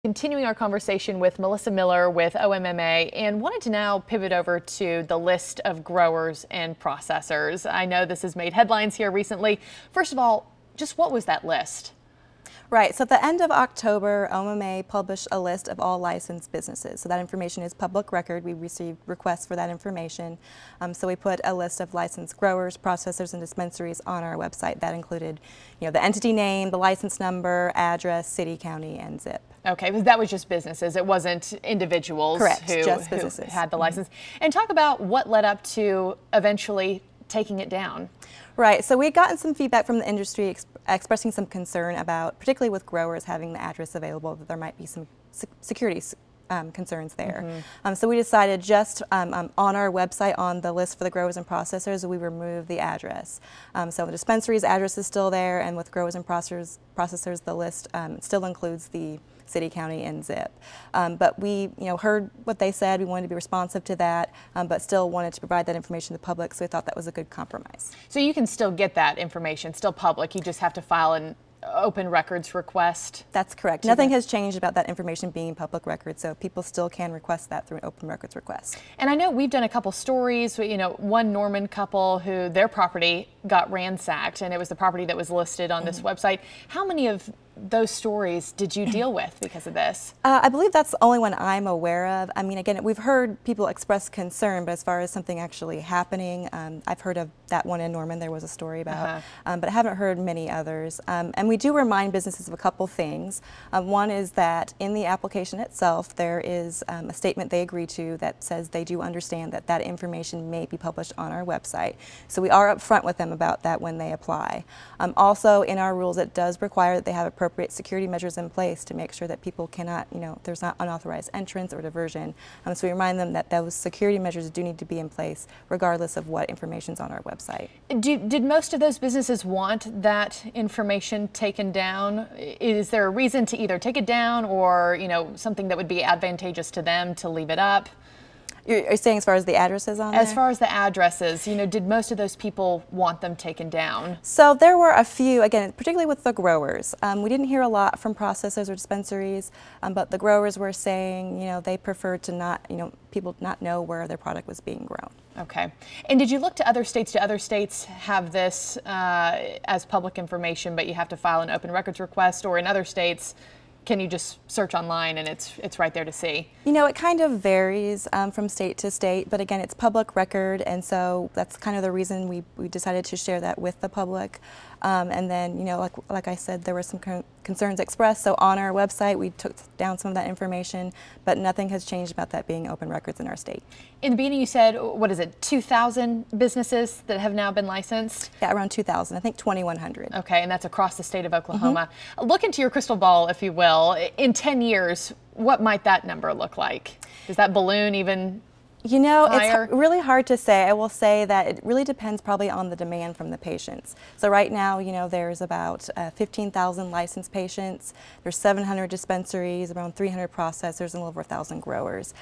Continuing our conversation with Melissa Miller with OMMA, and wanted to now pivot over to the list of growers and processors. I know this has made headlines here recently. First of all, just what was that list? Right, so at the end of October, OMMA published a list of all licensed businesses. So that information is public record. We received requests for that information. So we put a list of licensed growers, processors, and dispensaries on our website. That included, the entity name, the license number, address, city, county, and zip. Okay, but that was just businesses. It wasn't individuals who had the license. And talk about what led up to eventually taking it down. Right, so we'd gotten some feedback from the industry expressing some concern about, particularly with growers having the address available, that there might be some security concerns there. So we decided just on our website, on the list for the growers and processors, we remove the address. So the dispensary's address is still there, and with growers and processors, the list still includes the city, county, and zip. But we heard what they said. We wanted to be responsive to that, but still wanted to provide that information to the public, so we thought that was a good compromise. So you can still get that information, still public. You just have to file an open records request. That's correct. Nothing has changed about that information being public record, so people still can request that through an open records request. And I know we've done a couple stories, one Norman couple who their property got ransacked, and it was the property that was listed on this website. How many of those stories did you deal with because of this? I believe that's the only one I'm aware of. I mean, again, we've heard people express concern, but as far as something actually happening, I've heard of that one in Norman there was a story about, but I haven't heard many others. And we do remind businesses of a couple things. One is that in the application itself, there is a statement they agree to that says they do understand that that information may be published on our website. So we are upfront with them about that when they apply. Also, in our rules, it does require that they have appropriate security measures in place to make sure that people cannot, there's not unauthorized entrance or diversion. So we remind them that those security measures do need to be in place regardless of what information's on our website. Did most of those businesses want that information taken down? Is there a reason to either take it down or, something that would be advantageous to them to leave it up? You're saying as far as the addresses on there? As far as the addresses, did most of those people want them taken down? So there were a few, again, particularly with the growers. We didn't hear a lot from processors or dispensaries, but the growers were saying, they preferred to not, people not know where their product was being grown. Okay. And did you look to other states? Do other states have this as public information, but you have to file an open records request, or in other states, can you just search online and it's right there to see? It kind of varies from state to state, but again, it's public record, and so that's kind of the reason we decided to share that with the public. And then, like I said, there were some concerns expressed, so on our website we took down some of that information, but nothing has changed about that being open records in our state. In the beginning you said, what is it, 2,000 businesses that have now been licensed? Yeah, around 2,000, I think 2,100. Okay, and that's across the state of Oklahoma. Look into your crystal ball, if you will. In 10 years, what might that number look like? Does that balloon even higher? It's really hard to say. I will say that it really depends probably on the demand from the patients. So right now, there's about 15,000 licensed patients. There's 700 dispensaries, around 300 processors, and over 1,000 growers.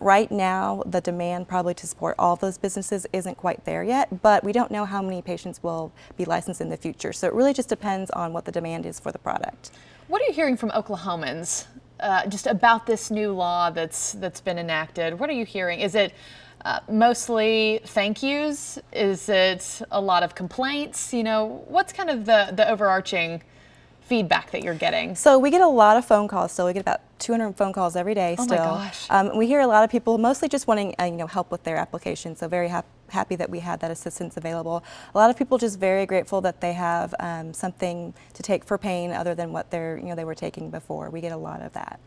Right now, the demand probably to support all those businesses isn't quite there yet, but we don't know how many patients will be licensed in the future. So it really just depends on what the demand is for the product. What are you hearing from Oklahomans just about this new law that's been enacted? What are you hearing? Is it mostly thank yous? Is it a lot of complaints? What's kind of the overarching feedback that you're getting? So we get a lot of phone calls still. We get about 200 phone calls every day still. Oh my gosh. We hear a lot of people mostly just wanting help with their application, so very happy that we had that assistance available. A lot of people just very grateful that they have something to take for pain other than what they were taking before. We get a lot of that.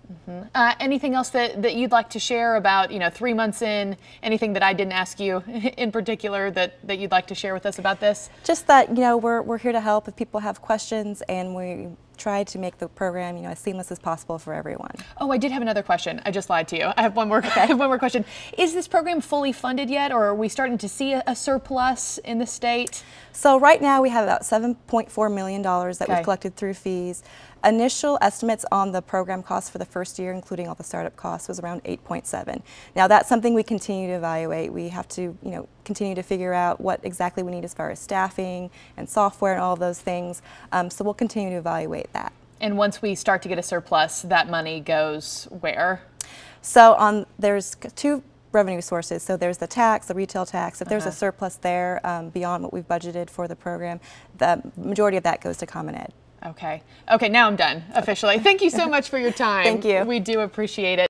Anything else that you'd like to share about 3 months in? Anything that I didn't ask you in particular that you'd like to share with us about this? Just that we're here to help if people have questions, and we try to make the program as seamless as possible for everyone. Oh, I did have another question. I just lied to you. I have one more. I have one more question. Is this program fully funded yet, or are we starting to see a surplus in the state? So right now we have about $7.4 million that we've collected through fees. Initial estimates on the program costs for the first year, including all the startup costs, was around 8.7. Now that's something we continue to evaluate. We have to, continue to figure out what exactly we need as far as staffing and software and all of those things. So we'll continue to evaluate that. And once we start to get a surplus, that money goes where? So there's two revenue sources. So there's the tax, the retail tax. If there's a surplus there beyond what we've budgeted for the program, the majority of that goes to Common Ed. Okay. Okay, now I'm done officially. Thank you so much for your time. Thank you. We do appreciate it.